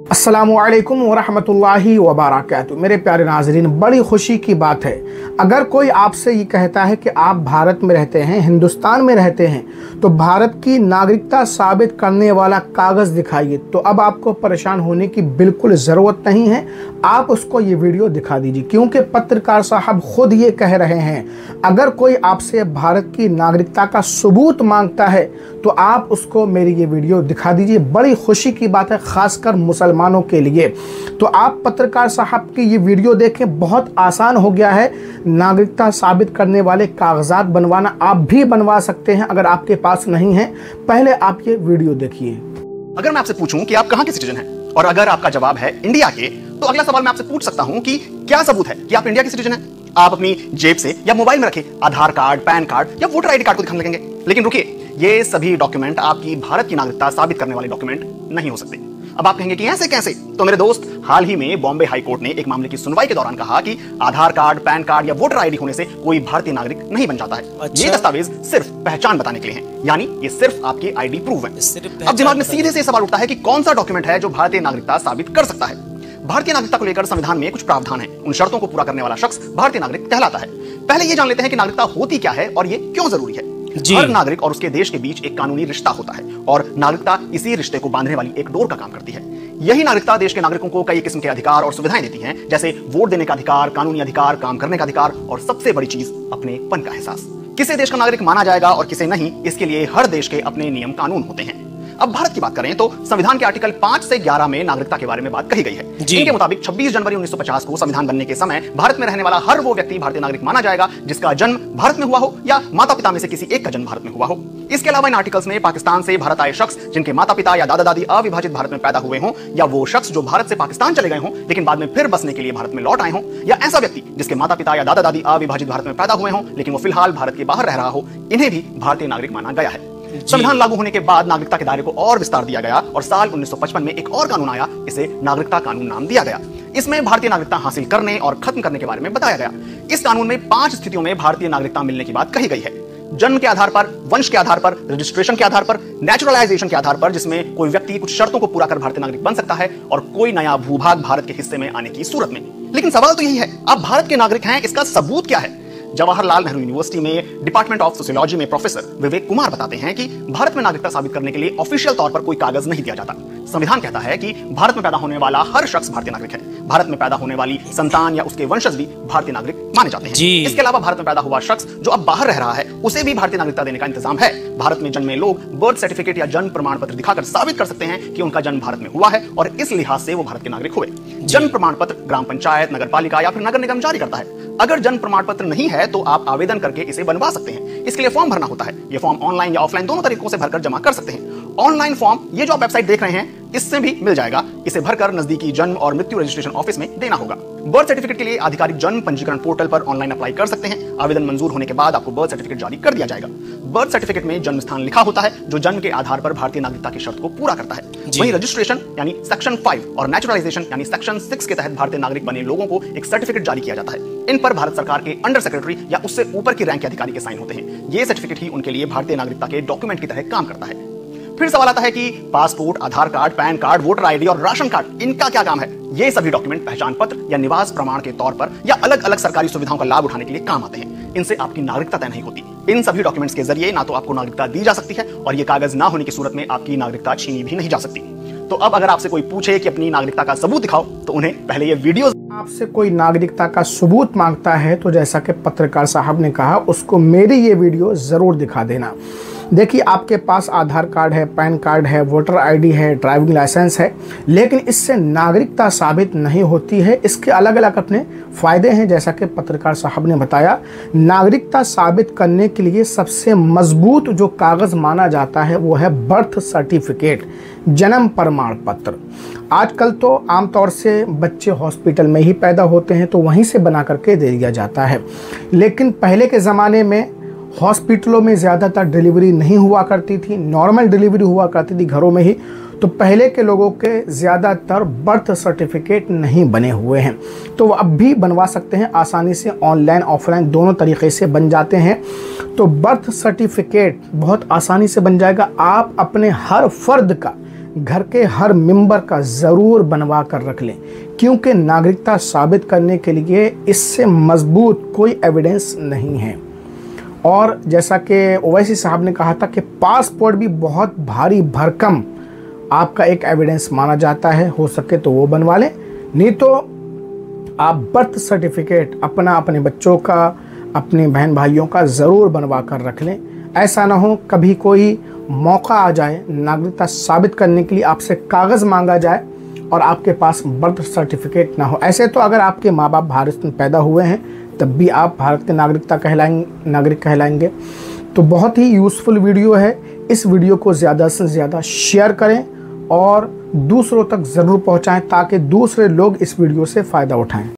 अस्सलामुअलैकुम वरहमतुल्लाहि वबरकातुहू। मेरे प्यारे नाज़रीन, बड़ी खुशी की बात है। अगर कोई आपसे ये कहता है कि आप भारत में रहते हैं, हिंदुस्तान में रहते हैं, तो भारत की नागरिकता साबित करने वाला कागज़ दिखाइए, तो अब आपको परेशान होने की बिल्कुल ज़रूरत नहीं है। आप उसको ये वीडियो दिखा दीजिए, क्योंकि पत्रकार साहब खुद ये कह रहे हैं, अगर कोई आपसे भारत की नागरिकता का सबूत मांगता है तो आप उसको मेरी ये वीडियो दिखा दीजिए। बड़ी खुशी की बात है, ख़ासकर मुसलमानों के लिए। तो आप पत्रकार साहब की ये वीडियो देखें, बहुत आसान हो गया है नागरिकता साबित करने वाले कागजात बनवाना। आप भी बनवा सकते हैं अगर आपके पास नहीं है। पहले आप ये वीडियो देखिए। अगर मैं आपसे पूछूं कि आप कहां के सिटीजन हैं और अगर आपका जवाब है इंडिया के, तो अगला सवाल मैं आपसे पूछ सकता हूं कि क्या सबूत है कि आप इंडिया के सिटीजन हैं। आप अपनी जेब से या मोबाइल में रखें आधार कार्ड, पैन कार्ड या वोटर आईडी कार्ड को दिखाने लगेंगे। लेकिन रुकिए, ये सभी डॉक्यूमेंट आपकी भारत की नागरिकता साबित करने वाले डॉक्यूमेंट नहीं हो सकते। अब आप कहेंगे कि ऐसे कैसे? तो मेरे दोस्त, हाल ही में बॉम्बे हाई कोर्ट ने एक मामले की सुनवाई के दौरान कहा कि आधार कार्ड, पैन कार्ड या वोटर आईडी होने से कोई भारतीय नागरिक नहीं बन जाता है। ये दस्तावेज सिर्फ पहचान बताने के लिए हैं, यानी ये सिर्फ आपकी आईडी प्रूफ है। अब दिमाग में सीधे से सवाल उठता है कि कौन सा डॉक्यूमेंट है जो भारतीय नागरिकता साबित कर सकता है। भारतीय नागरिकता को लेकर संविधान में कुछ प्रावधान है। उन शर्तों को पूरा करने वाला शख्स भारतीय नागरिक कहलाता है। पहले ये जान लेते हैं कि नागरिकता होती क्या है और ये क्यों जरूरी है। हर नागरिक और उसके देश के बीच एक कानूनी रिश्ता होता है और नागरिकता इसी रिश्ते को बांधने वाली एक डोर का काम करती है। यही नागरिकता देश के नागरिकों को कई किस्म के अधिकार और सुविधाएं देती हैं, जैसे वोट देने का अधिकार, कानूनी अधिकार, काम करने का अधिकार और सबसे बड़ी चीज अपनेपन का एहसास। किसे देश का नागरिक माना जाएगा और किसे नहीं, इसके लिए हर देश के अपने नियम कानून होते हैं। अब भारत की बात करें तो संविधान के आर्टिकल 5 से 11 में नागरिकता के बारे में बात कही गई है। इनके मुताबिक 26 जनवरी 1950 को संविधान बनने के समय भारत में रहने वाला हर वो व्यक्ति भारतीय नागरिक माना जाएगा जिसका जन्म भारत में हुआ हो या माता पिता में से किसी एक का जन्म भारत में हुआ हो। इसके अलावा इन आर्टिकल्स में पाकिस्तान से भारत आए शख्स जिनके माता पिता या दादा दादी अविभाजित भारत में पैदा हुए हों, या वो शख्स जो भारत से पाकिस्तान चले गए हों लेकिन बाद में फिर बसने के लिए भारत में लौट आए हों, या ऐसा व्यक्ति जिसके माता पिता या दादा दादी अविभाजित भारत में पैदा हुए हों लेकिन वो फिलहाल भारत के बाहर रह रहा हो, इन्हें भी भारतीय नागरिक माना गया है। संविधान लागू होने के बाद नागरिकता के दायरे को और विस्तार दिया गया और साल 1955 में एक और कानून आया, इसे नागरिकता कानून नाम दिया गया। इसमें भारतीय नागरिकता हासिल करने और खत्म करने के बारे में बताया गया। इस कानून में 5 स्थितियों में भारतीय नागरिकता मिलने की बात कही गई है। जन्म के आधार पर, वंश के आधार पर, रजिस्ट्रेशन के आधार पर, नेचुरलाइजेशन के आधार पर, जिसमें कोई व्यक्ति कुछ शर्तों को पूरा कर भारतीय नागरिक बन सकता है, और कोई नया भूभाग भारत के हिस्से में आने की सूरत में। लेकिन सवाल तो यही है, आप भारत के नागरिक हैं, इसका सबूत क्या है? जवाहरलाल नेहरू यूनिवर्सिटी में डिपार्टमेंट ऑफ सोशियोलॉजी में प्रोफेसर विवेक कुमार बताते हैं कि भारत में नागरिकता साबित करने के लिए ऑफिशियल तौर पर कोई कागज नहीं दिया जाता। संविधान कहता है कि भारत में पैदा होने वाला हर शख्स भारतीय नागरिक है। भारत में पैदा होने वाली संतान या उसके वंशज भी भारतीय नागरिक माने जाते हैं। इसके अलावा भारत में पैदा हुआ शख्स जो अब बाहर रह रहा है, उसे भी भारतीय नागरिकता देने का इंतजाम है। भारत में जन्मे लोग बर्थ सर्टिफिकेट या जन्म प्रमाण पत्र दिखाकर साबित कर सकते हैं कि उनका जन्म भारत में हुआ है और इस लिहाज से वो भारत के नागरिक हुए। जन्म प्रमाण पत्र ग्राम पंचायत, नगर पालिका या फिर नगर निगम जारी करता है। अगर जन्म प्रमाण पत्र नहीं है तो आप आवेदन करके इसे बनवा सकते हैं। इसके लिए फॉर्म भरना होता है। ये फॉर्म ऑनलाइन या ऑफलाइन दोनों तरीकों से भरकर जमा कर सकते हैं। ऑनलाइन फॉर्म, ये जो आप वेबसाइट देख रहे हैं, इससे भी मिल जाएगा। इसे भरकर नजदीकी जन्म और मृत्यु रजिस्ट्रेशन ऑफिस में देना होगा। बर्थ सर्टिफिकेट के लिए आधिकारिक जन्म पंजीकरण पोर्टल पर ऑनलाइन अप्लाई कर सकते हैं। आवेदन मंजूर होने के बाद आपको बर्थ सर्टिफिकेट जारी कर दिया जाएगा। बर्थ सर्टिफिकेट में जन्म स्थान लिखा होता है जो जन्म के आधार पर भारतीय नागरिकता की शर्त को पूरा करता है। वहीं रजिस्ट्रेशन यानी सेक्शन 5 और नेचुरलाइजेशन यानी सेक्शन 6 के तहत भारतीय नागरिक बने लोगों को एक सर्टिफिकेट जारी किया जाता है। इन पर भारत सरकार के अंडर सेक्रेटरी या उससे ऊपर की रैंक के अधिकारी के साइन होते हैं। ये सर्टिफिकेट ही उनके लिए भारतीय नागरिकता के डॉक्यूमेंट की तरह काम करता है। फिर सवाल आता है कि passport, Aadhaar card, PAN card, voter ID और राशन कार्ड, इनका क्या काम है? ये सभी डॉक्यूमेंट पहचान पत्र या निवास प्रमाण के तौर पर या अलग अलग सरकारी सुविधाओं का लाभ उठाने के लिए काम आते हैं। इनसे आपकी नागरिकता तय नहीं होती। इन सभी डॉक्यूमेंट्स के जरिए ना तो आपको नागरिकता दी जा सकती है और ये कागज ना होने की सूरत में आपकी नागरिकता छीनी भी नहीं जा सकती। तो अब अगर आपसे कोई पूछे कि अपनी नागरिकता का सबूत दिखाओ, तो उन्हें पहले ये वीडियो। आपसे कोई नागरिकता का सबूत मांगता है तो जैसा कि पत्रकार साहब ने कहा, उसको मेरी ये वीडियो ज़रूर दिखा देना। देखिए, आपके पास आधार कार्ड है, पैन कार्ड है, वोटर आईडी है, ड्राइविंग लाइसेंस है, लेकिन इससे नागरिकता साबित नहीं होती है। इसके अलग अलग अपने फ़ायदे हैं। जैसा कि पत्रकार साहब ने बताया, नागरिकता साबित करने के लिए सबसे मजबूत जो कागज़ माना जाता है वो है बर्थ सर्टिफिकेट, जन्म प्रमाण पत्र। आजकल तो आमतौर से बच्चे हॉस्पिटल में ही पैदा होते हैं तो वहीं से बना करके दे दिया जाता है, लेकिन पहले के ज़माने में हॉस्पिटलों में ज़्यादातर डिलीवरी नहीं हुआ करती थी, नॉर्मल डिलीवरी हुआ करती थी घरों में ही। तो पहले के लोगों के ज़्यादातर बर्थ सर्टिफिकेट नहीं बने हुए हैं, तो वो अब भी बनवा सकते हैं आसानी से। ऑनलाइन ऑफलाइन दोनों तरीक़े से बन जाते हैं। तो बर्थ सर्टिफिकेट बहुत आसानी से बन जाएगा। आप अपने हर फ़र्द का घर के हर मेंबर का ज़रूर बनवा कर रख लें, क्योंकि नागरिकता साबित करने के लिए इससे मजबूत कोई एविडेंस नहीं है। और जैसा कि ओवैसी साहब ने कहा था कि पासपोर्ट भी बहुत भारी भरकम आपका एक एविडेंस माना जाता है, हो सके तो वो बनवा लें, नहीं तो आप बर्थ सर्टिफिकेट अपना, अपने बच्चों का, अपने बहन भाइयों का ज़रूर बनवा कर रख लें। ऐसा ना हो कभी कोई मौका आ जाए नागरिकता साबित करने के लिए, आपसे कागज़ मांगा जाए और आपके पास बर्थ सर्टिफिकेट ना हो। ऐसे तो अगर आपके माँ बाप भारत में पैदा हुए हैं तब भी आप भारत के नागरिक कहलाएंगे। तो बहुत ही यूज़फुल वीडियो है। इस वीडियो को ज़्यादा से ज़्यादा शेयर करें और दूसरों तक ज़रूर पहुँचाएँ ताकि दूसरे लोग इस वीडियो से फ़ायदा उठाएँ।